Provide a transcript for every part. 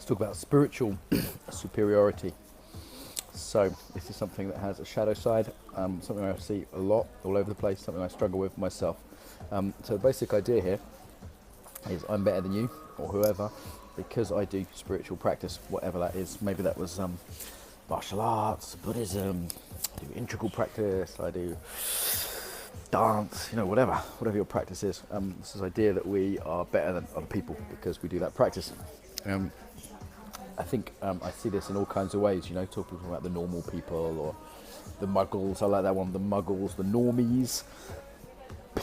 Let's talk about spiritual superiority. So this is something that has a shadow side, something I see a lot all over the place, something I struggle with myself. So the basic idea here is I'm better than you or whoever because I do spiritual practice, whatever that is. Maybe that was martial arts, Buddhism, I do integral practice, I do dance, whatever your practice is. This is the idea that we are better than other people because we do that practice. I think I see this in all kinds of ways, talking about the normal people or the muggles. I like that one, the muggles, the normies,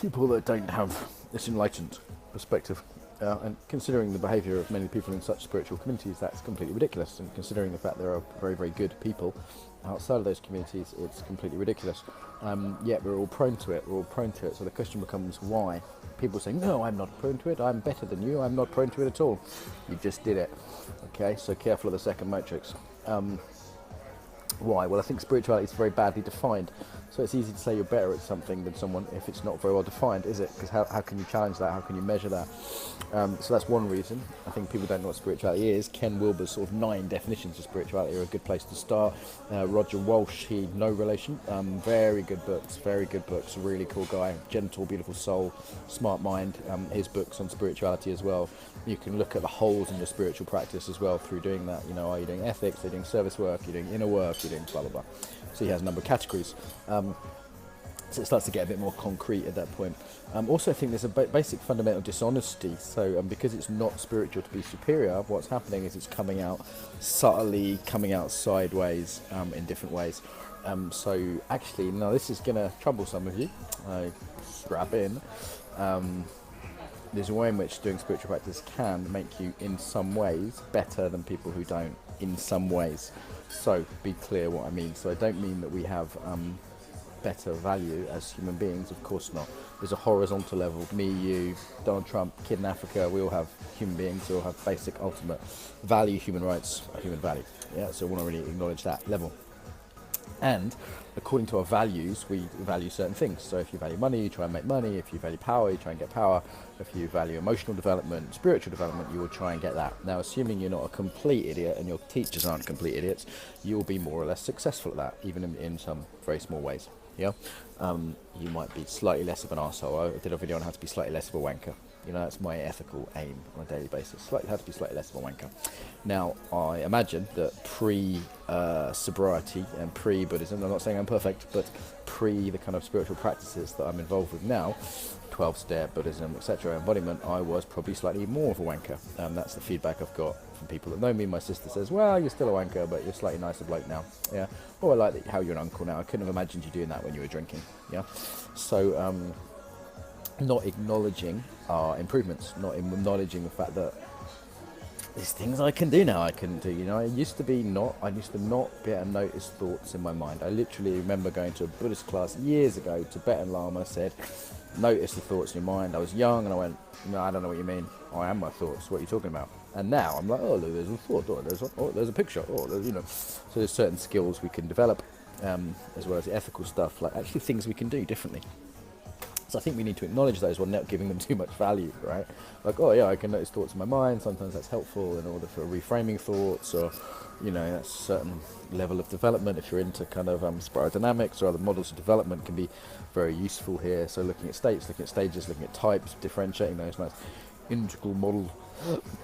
people that don't have this enlightened perspective. And considering the behaviour of many people in such spiritual communities, that's completely ridiculous. And considering the fact there are very, very good people outside of those communities, it's completely ridiculous. Yet we're all prone to it. So the question becomes why? People saying, no, I'm not prone to it. I'm better than you. I'm not prone to it at all. You just did it. Okay, so careful of the second matrix. Why? Well, I think spirituality is very badly defined. So it's easy to say you're better at something than someone if it's not very well defined, is it? Because how can you challenge that? How can you measure that? So that's one reason. I think people don't know what spirituality is. Ken Wilber's sort of 9 definitions of spirituality are a good place to start. Roger Walsh, no relation. Very good books, really cool guy. Gentle, beautiful soul, smart mind. His books on spirituality as well. You can look at the holes in your spiritual practice as well through doing that. Are you doing ethics? Are you doing service work? Are you doing inner work? Are you doing blah, blah, blah. So he has a number of categories. So it starts to get a bit more concrete at that point. Also, I think there's a basic fundamental dishonesty. So because it's not spiritual to be superior, what's happening is it's coming out subtly, coming out sideways in different ways. So actually, now this is going to trouble some of you. Strap in. There's a way in which doing spiritual practice can make you, in some ways, better than people who don't, in some ways. So, be clear what I mean. So I don't mean that we have better value as human beings, of course not. There's a horizontal level, me, you, Donald Trump, kid in Africa, we all have human beings, we all have basic, ultimate value, human rights, human value. Yeah, so I want to really acknowledge that level. And according to our values, we value certain things. So if you value money, you try and make money. If you value power, you try and get power. If you value emotional development, spiritual development, you will try and get that. Now, assuming you're not a complete idiot and your teachers aren't complete idiots, you will be more or less successful at that, even in some very small ways. Yeah, you might be slightly less of an arsehole. I did a video on how to be slightly less of a wanker. That's my ethical aim on a daily basis. How to be slightly less of a wanker. Now, I imagine that pre-sobriety and pre-Buddhism, I'm not saying I'm perfect, but pre the kind of spiritual practices that I'm involved with now, 12-step, Buddhism, etc., embodiment, I was probably slightly more of a wanker. That's the feedback I've got from people that know me. My sister says, well, you're still a wanker, but you're slightly nicer bloke now. Yeah. Oh, I like that, how you're an uncle now. I couldn't have imagined you doing that when you were drinking. Yeah. So, not acknowledging our improvements, not acknowledging the fact that there's things I can do now. I used to not be able to notice thoughts in my mind. I literally remember going to a Buddhist class years ago. Tibetan Lama said, notice the thoughts in your mind. I was young and I went, no, I don't know what you mean. I am my thoughts. What are you talking about? And now I'm like, oh, look, there's a thought. There's a picture. So there's certain skills we can develop, as well as the ethical stuff, like actually things we can do differently. So I think we need to acknowledge those while not giving them too much value, right? Like, oh yeah, I can notice thoughts in my mind. Sometimes that's helpful in order for reframing thoughts, or, that's a certain level of development. If you're into kind of spiral dynamics or other models of development, can be very useful here. So looking at states, looking at stages, looking at types, differentiating those nice integral model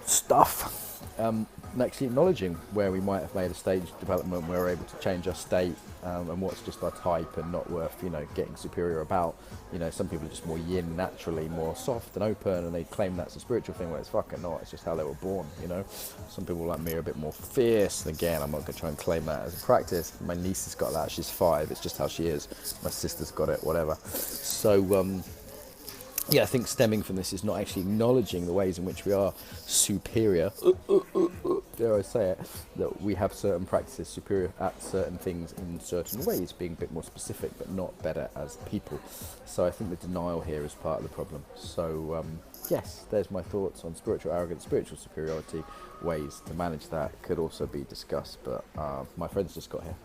stuff. And actually acknowledging where we might have made a stage development where we're able to change our state, and what's just our type and not worth getting superior about. Some people are just more yin naturally, more soft and open, and they claim that's a spiritual thing, where it's fucking not. It's just how they were born. Some people like me are a bit more fierce, and again, I'm not going to try and claim that as a practice. My niece has got that. She's 5. It's just how she is. My sister's got it, whatever. So yeah, I think stemming from this is not actually acknowledging the ways in which we are superior, dare I say it, that we have certain practices superior at certain things in certain ways, being a bit more specific, but not better as people. So I think the denial here is part of the problem. So yes, there's my thoughts on spiritual arrogance, spiritual superiority. Ways to manage that could also be discussed, but my friends just got here.